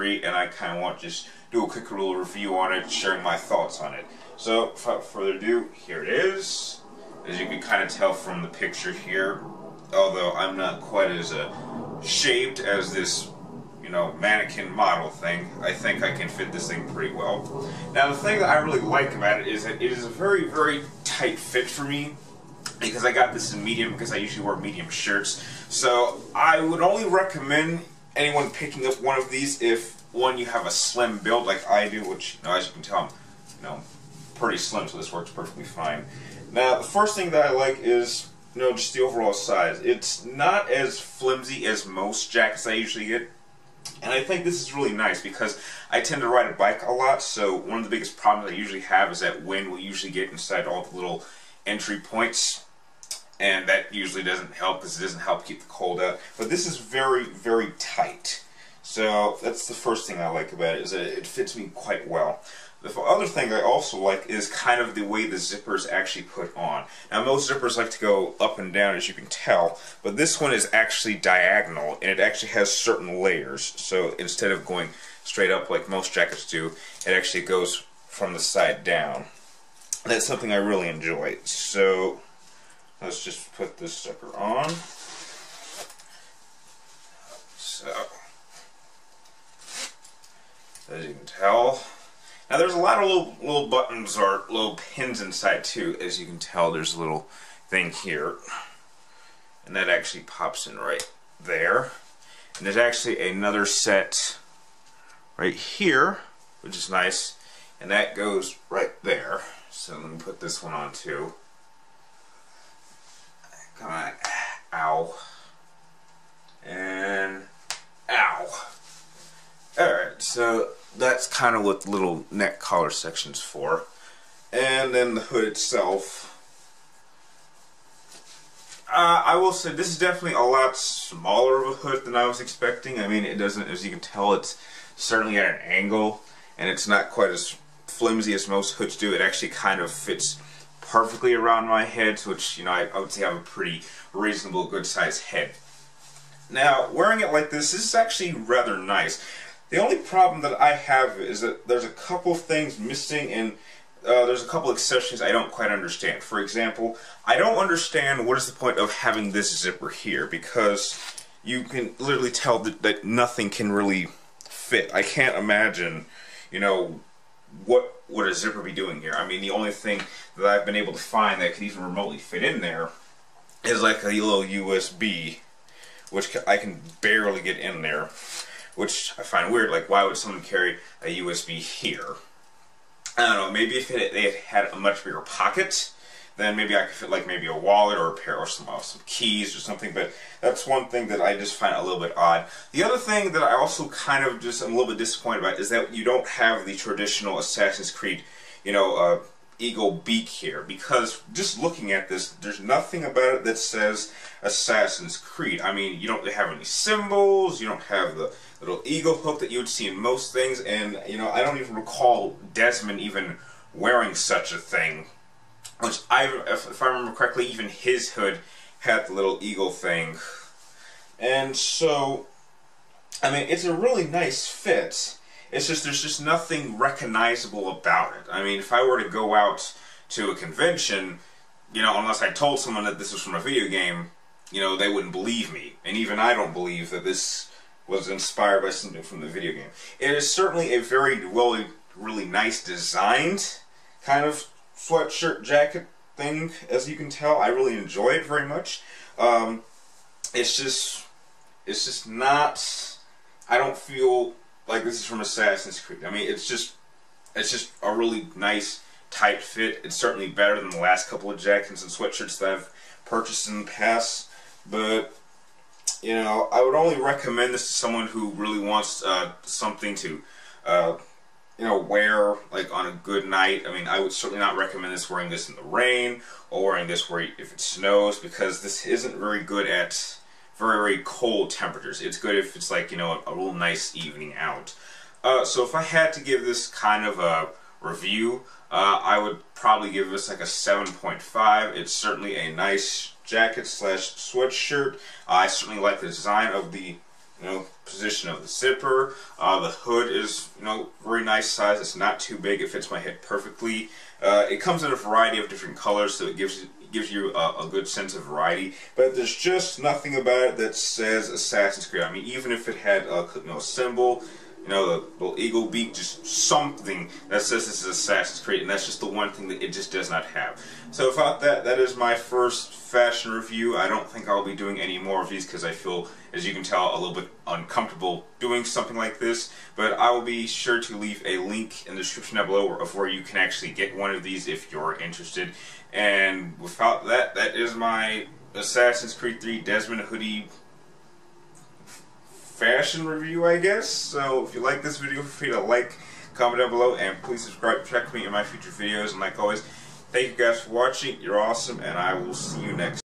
great, and I kind of want to just do a quick little review on it, sharing my thoughts on it. So, without further ado, here it is. As you can kind of tell from the picture here, although I'm not quite as shaped as this, you know, mannequin model thing, I think I can fit this thing pretty well. Now, the thing that I really like about it is that it is a very, very tight fit for me, because I got this in medium, because I usually wear medium shirts. So I would only recommend anyone picking up one of these if, one, you have a slim build like I do, which, you know, as you can tell, I'm, you know, pretty slim, so this works perfectly fine. Now, the first thing that I like is, you know, just the overall size. It's not as flimsy as most jackets I usually get, and I think this is really nice because I tend to ride a bike a lot, so one of the biggest problems I usually have is that wind will usually get inside all the little entry points, and that usually doesn't help because it doesn't help keep the cold out. But this is very, very tight. So that's the first thing I like about it, is that it fits me quite well. The other thing I also like is kind of the way the zipper is actually put on. Now, most zippers like to go up and down, as you can tell, but this one is actually diagonal, and it actually has certain layers. So instead of going straight up like most jackets do, it actually goes from the side down. That's something I really enjoy. So let's just put this zipper on. So, as you can tell, now there's a lot of little buttons or little pins inside too. As you can tell, there's a little thing here, and that actually pops in right there. And there's actually another set right here, which is nice, and that goes right there. So let me put this one on too. Come on, ow, and ow. Alright, so that's kind of what the little neck collar section's for. And then the hood itself. I will say this is definitely a lot smaller of a hood than I was expecting. I mean, it doesn't, as you can tell, it's certainly at an angle, and it's not quite as flimsy as most hoods do. It actually kind of fits perfectly around my head, which, you know, I would say I have a pretty reasonable, good-sized head. Now, wearing it like this is actually rather nice. The only problem that I have is that there's a couple of things missing, and there's a couple of accessories I don't quite understand. For example, I don't understand what is the point of having this zipper here, because you can literally tell that nothing can really fit. I can't imagine, you know, what would a zipper be doing here. I mean, the only thing that I've been able to find that could even remotely fit in there is like a little USB, which I can barely get in there, which I find weird. Like, why would someone carry a USB here? I don't know, maybe if it had a much bigger pocket, then maybe I could fit like maybe a wallet or a pair or some keys or something, but that's one thing that I just find a little bit odd. The other thing that I also kind of just am a little bit disappointed about is that you don't have the traditional Assassin's Creed, you know, eagle beak here, because just looking at this, there's nothing about it that says Assassin's Creed. I mean, you don't have any symbols, you don't have the little eagle hook that you would see in most things, and, you know, I don't even recall Desmond even wearing such a thing, which if I remember correctly, even his hood had the little eagle thing. And so, I mean, it's a really nice fit. It's just, there's just nothing recognizable about it. I mean, if I were to go out to a convention, you know, unless I told someone that this was from a video game, you know, they wouldn't believe me. And even I don't believe that this was inspired by something from the video game. It is certainly a very really nice designed kind of sweatshirt jacket thing, as you can tell. I really enjoy it very much. It's just not, I don't feel like this is from Assassin's Creed. I mean, it's just a really nice, tight fit. It's certainly better than the last couple of jackets and sweatshirts that I've purchased in the past, but, you know, I would only recommend this to someone who really wants something to, you know, wear like on a good night. I mean, I would certainly not recommend this wearing this in the rain or wearing this if it snows, because this isn't very good at very cold temperatures. It's good if it's like, you know, a real nice evening out. So if I had to give this kind of a review, I would probably give this like a 7.5. It's certainly a nice jacket slash sweatshirt. I certainly like the design of the, you know, position of the zipper. The hood is, you know, very nice size. It's not too big. It fits my head perfectly. It comes in a variety of different colors, so it gives you a good sense of variety. But there's just nothing about it that says Assassin's Creed. I mean, even if it had a symbol, you know, the little eagle beak, just something that says this is Assassin's Creed, and that's just the one thing that it just does not have. So without that, that is my first fashion review. I don't think I'll be doing any more of these because I feel, as you can tell, a little bit uncomfortable doing something like this. But I will be sure to leave a link in the description down below of where you can actually get one of these if you're interested. And without that, that is my Assassin's Creed 3 Desmond hoodie fashion review, I guess. So if you like this video, feel free to like, comment down below, and please subscribe to check me in my future videos. And like always, thank you guys for watching. You're awesome, and I will see you next time.